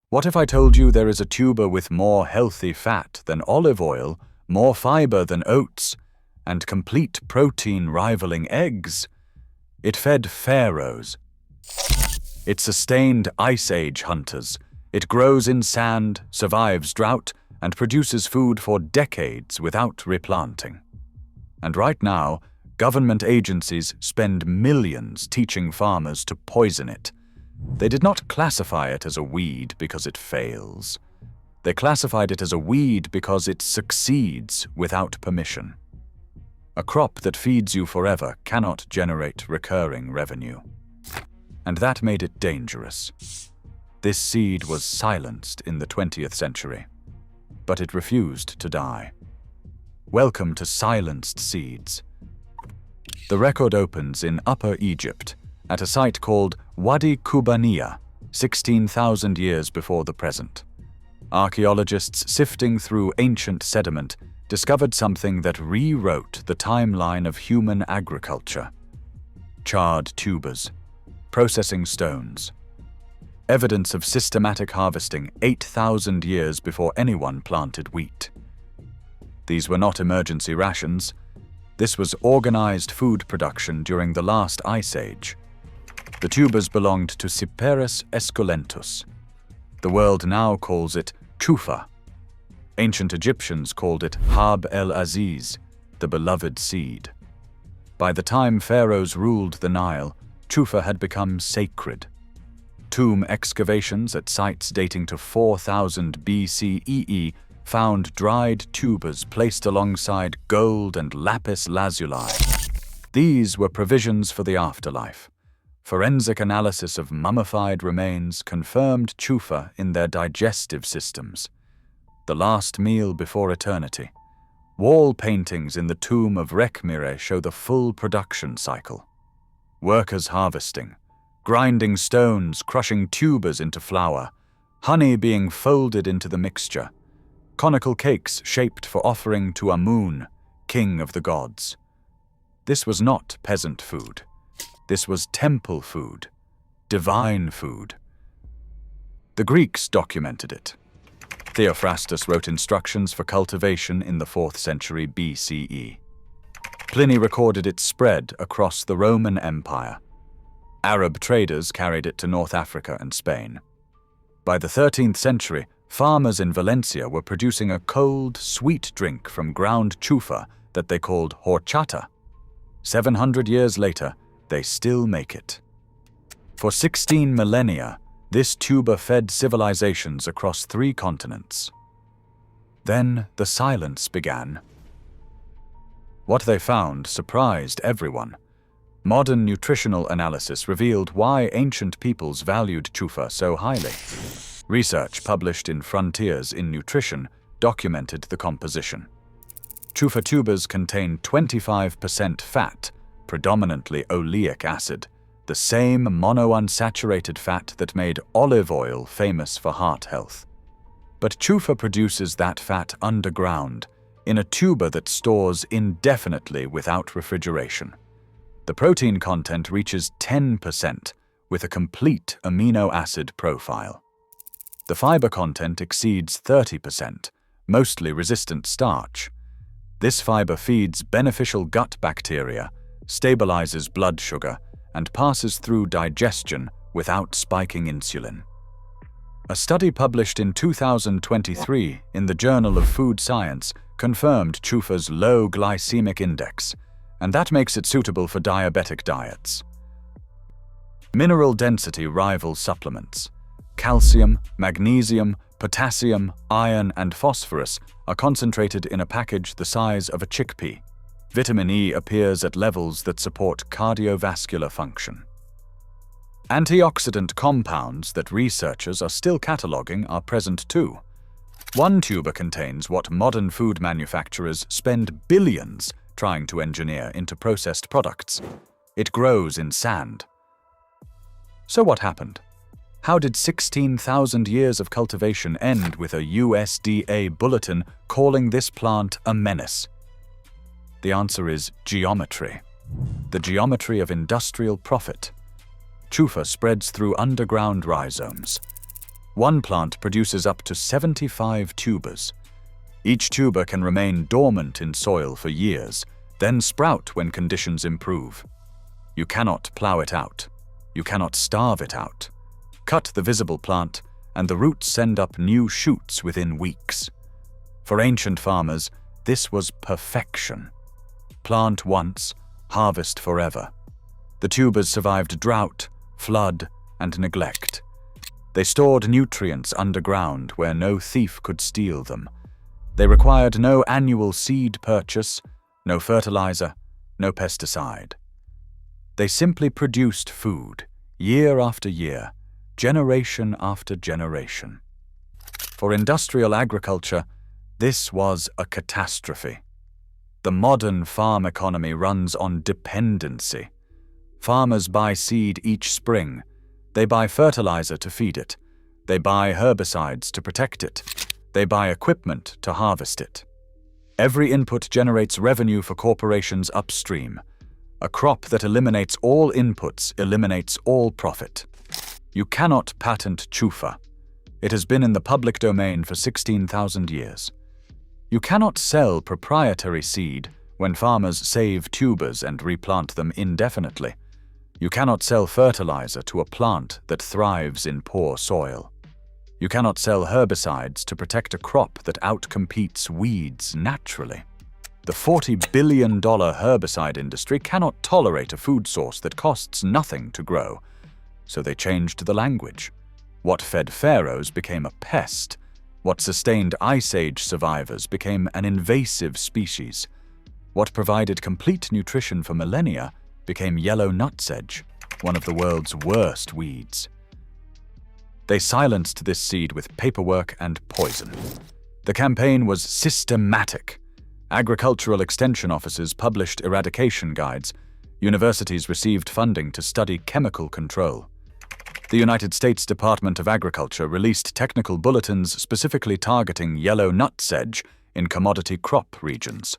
What if I told you there is a tuber with more healthy fat than olive oil, more fiber than oats, and complete protein rivaling eggs? It fed pharaohs. It sustained Ice Age hunters. It grows in sand, survives drought, and produces food for decades without replanting. And right now, government agencies spend millions teaching farmers to poison it. They did not classify it as a weed because it fails. They classified it as a weed because it succeeds without permission. A crop that feeds you forever cannot generate recurring revenue. And that made it dangerous. This seed was silenced in the 20th century, but it refused to die. Welcome to silenced seeds. The record opens in Upper Egypt, at a site called Wadi Kubaniya, 16,000 years before the present. Archaeologists sifting through ancient sediment discovered something that rewrote the timeline of human agriculture. Charred tubers, processing stones, evidence of systematic harvesting 8,000 years before anyone planted wheat. These were not emergency rations. This was organized food production during the last Ice Age. The tubers belonged to Cyperus esculentus. The world now calls it chufa. Ancient Egyptians called it Hab el-Aziz, the beloved seed. By the time pharaohs ruled the Nile, chufa had become sacred. Tomb excavations at sites dating to 4000 BCE found dried tubers placed alongside gold and lapis lazuli. These were provisions for the afterlife. Forensic analysis of mummified remains confirmed chufa in their digestive systems. The last meal before eternity. Wall paintings in the tomb of Rekhmire show the full production cycle. Workers harvesting, grinding stones, crushing tubers into flour, honey being folded into the mixture, conical cakes shaped for offering to Amun, king of the gods. This was not peasant food. This was temple food, divine food. The Greeks documented it. Theophrastus wrote instructions for cultivation in the 4th century BCE. Pliny recorded its spread across the Roman Empire. Arab traders carried it to North Africa and Spain. By the 13th century, farmers in Valencia were producing a cold, sweet drink from ground chufa that they called horchata. 700 years later, they still make it. For 16 millennia, this tuber fed civilizations across 3 continents. Then the silence began. What they found surprised everyone. Modern nutritional analysis revealed why ancient peoples valued chufa so highly. Research published in Frontiers in Nutrition documented the composition. Chufa tubers contain 25% fat, predominantly oleic acid, the same monounsaturated fat that made olive oil famous for heart health. But chufa produces that fat underground, in a tuber that stores indefinitely without refrigeration. The protein content reaches 10%, with a complete amino acid profile. The fiber content exceeds 30%, mostly resistant starch. This fiber feeds beneficial gut bacteria, stabilizes blood sugar, and passes through digestion without spiking insulin. A study published in 2023 in the Journal of Food Science confirmed chufa's low glycemic index, and that makes it suitable for diabetic diets. Mineral density rivals supplements. Calcium, magnesium, potassium, iron, and phosphorus are concentrated in a package the size of a chickpea. Vitamin E appears at levels that support cardiovascular function. Antioxidant compounds that researchers are still cataloging are present too. One tuber contains what modern food manufacturers spend billions trying to engineer into processed products. It grows in sand. So what happened? How did 16,000 years of cultivation end with a USDA bulletin calling this plant a menace? The answer is geometry. The geometry of industrial profit. Chufa spreads through underground rhizomes. One plant produces up to 75 tubers. Each tuber can remain dormant in soil for years, then sprout when conditions improve. You cannot plow it out. You cannot starve it out. Cut the visible plant, and the roots send up new shoots within weeks. For ancient farmers, this was perfection. Plant once, harvest forever. The tubers survived drought, flood, and neglect. They stored nutrients underground where no thief could steal them. They required no annual seed purchase, no fertilizer, no pesticide. They simply produced food, year after year, generation after generation. For industrial agriculture, this was a catastrophe. The modern farm economy runs on dependency. Farmers buy seed each spring. They buy fertilizer to feed it. They buy herbicides to protect it. They buy equipment to harvest it. Every input generates revenue for corporations upstream. A crop that eliminates all inputs eliminates all profit. You cannot patent chufa. It has been in the public domain for 16,000 years. You cannot sell proprietary seed when farmers save tubers and replant them indefinitely. You cannot sell fertilizer to a plant that thrives in poor soil. You cannot sell herbicides to protect a crop that outcompetes weeds naturally. The $40 billion herbicide industry cannot tolerate a food source that costs nothing to grow. So they changed the language. What fed pharaohs became a pest. What sustained Ice Age survivors became an invasive species. What provided complete nutrition for millennia became yellow nutsedge, one of the world's worst weeds. They silenced this seed with paperwork and poison. The campaign was systematic. Agricultural extension offices published eradication guides. Universities received funding to study chemical control. The United States Department of Agriculture released technical bulletins specifically targeting yellow nutsedge in commodity crop regions.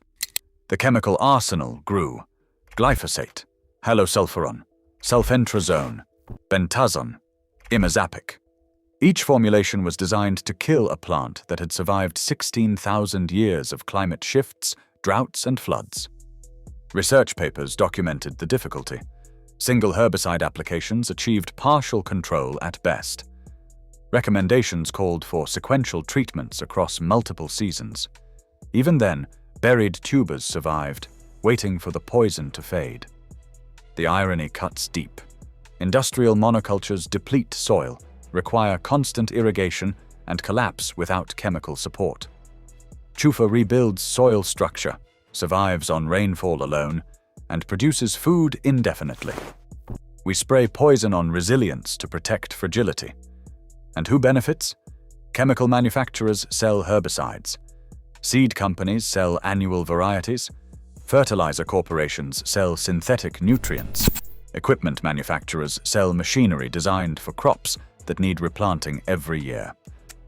The chemical arsenal grew: glyphosate, halosulfuron, sulfentrazone, bentazone, imazapic. Each formulation was designed to kill a plant that had survived 16,000 years of climate shifts, droughts, and floods. Research papers documented the difficulty. Single herbicide applications achieved partial control at best. Recommendations called for sequential treatments across multiple seasons. Even then, buried tubers survived, waiting for the poison to fade. The irony cuts deep. Industrial monocultures deplete soil, require constant irrigation, and collapse without chemical support. Chufa rebuilds soil structure, survives on rainfall alone, and produces food indefinitely. We spray poison on resilience to protect fragility. And who benefits? Chemical manufacturers sell herbicides. Seed companies sell annual varieties. Fertilizer corporations sell synthetic nutrients. Equipment manufacturers sell machinery designed for crops that need replanting every year.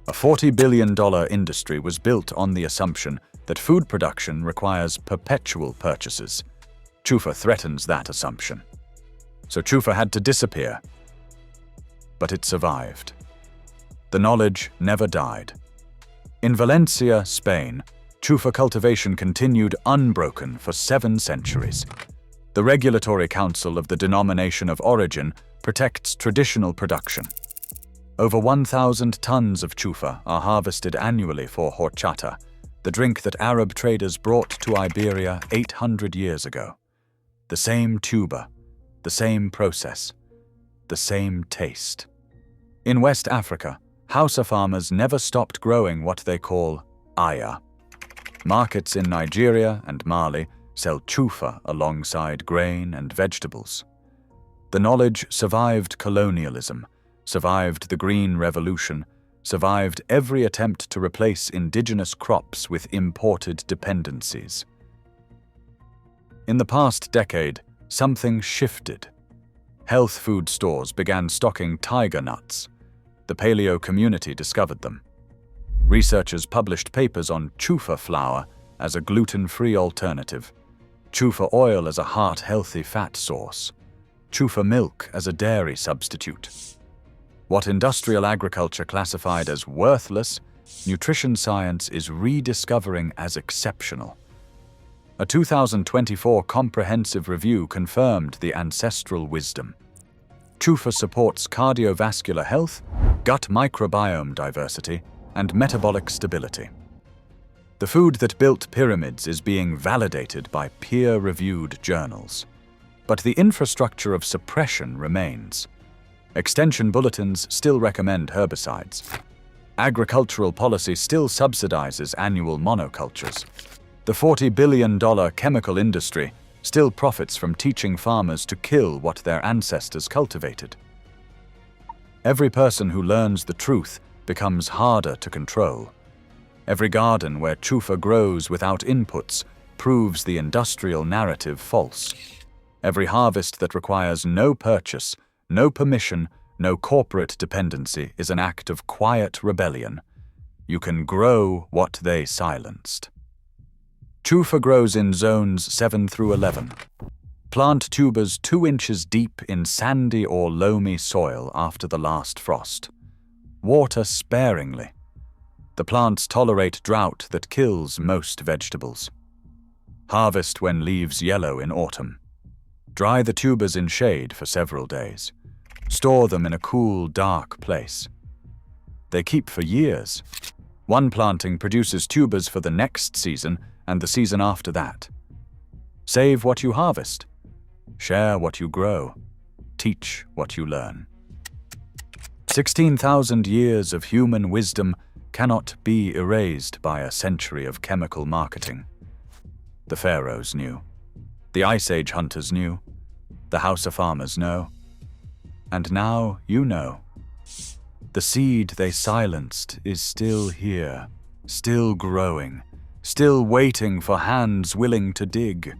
A $40 billion industry was built on the assumption that food production requires perpetual purchases. Chufa threatens that assumption. So chufa had to disappear. But it survived. The knowledge never died. In Valencia, Spain, chufa cultivation continued unbroken for 7 centuries. The Regulatory Council of the Denomination of Origin protects traditional production. Over 1,000 tons of chufa are harvested annually for horchata, the drink that Arab traders brought to Iberia 800 years ago. The same tuber, the same process, the same taste. In West Africa, Hausa farmers never stopped growing what they call aya. Markets in Nigeria and Mali sell chufa alongside grain and vegetables. The knowledge survived colonialism, survived the Green Revolution, survived every attempt to replace indigenous crops with imported dependencies. In the past decade, something shifted. Health food stores began stocking tiger nuts. The paleo community discovered them. Researchers published papers on chufa flour as a gluten-free alternative, chufa oil as a heart-healthy fat source, chufa milk as a dairy substitute. What industrial agriculture classified as worthless, nutrition science is rediscovering as exceptional. A 2024 comprehensive review confirmed the ancestral wisdom. Chufa supports cardiovascular health, gut microbiome diversity, and metabolic stability. The food that built pyramids is being validated by peer-reviewed journals. But the infrastructure of suppression remains. Extension bulletins still recommend herbicides. Agricultural policy still subsidizes annual monocultures. The $40 billion chemical industry still profits from teaching farmers to kill what their ancestors cultivated. Every person who learns the truth becomes harder to control. Every garden where chufa grows without inputs proves the industrial narrative false. Every harvest that requires no purchase, no permission, no corporate dependency is an act of quiet rebellion. You can grow what they silenced. Chufa grows in zones 7 through 11. Plant tubers 2 inches deep in sandy or loamy soil after the last frost. Water sparingly. The plants tolerate drought that kills most vegetables. Harvest when leaves yellow in autumn. Dry the tubers in shade for several days. Store them in a cool, dark place. They keep for years. One planting produces tubers for the next season and the season after that. Save what you harvest. Share what you grow. Teach what you learn. 16,000 years of human wisdom cannot be erased by a century of chemical marketing. The pharaohs knew. The Ice Age hunters knew. The House of Farmers know. And now you know. The seed they silenced is still here, still growing, still waiting for hands willing to dig.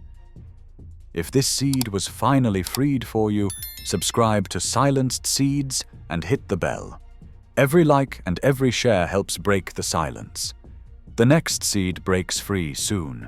If this seed was finally freed for you, subscribe to Silenced Seeds and hit the bell. Every like and every share helps break the silence. The next seed breaks free soon.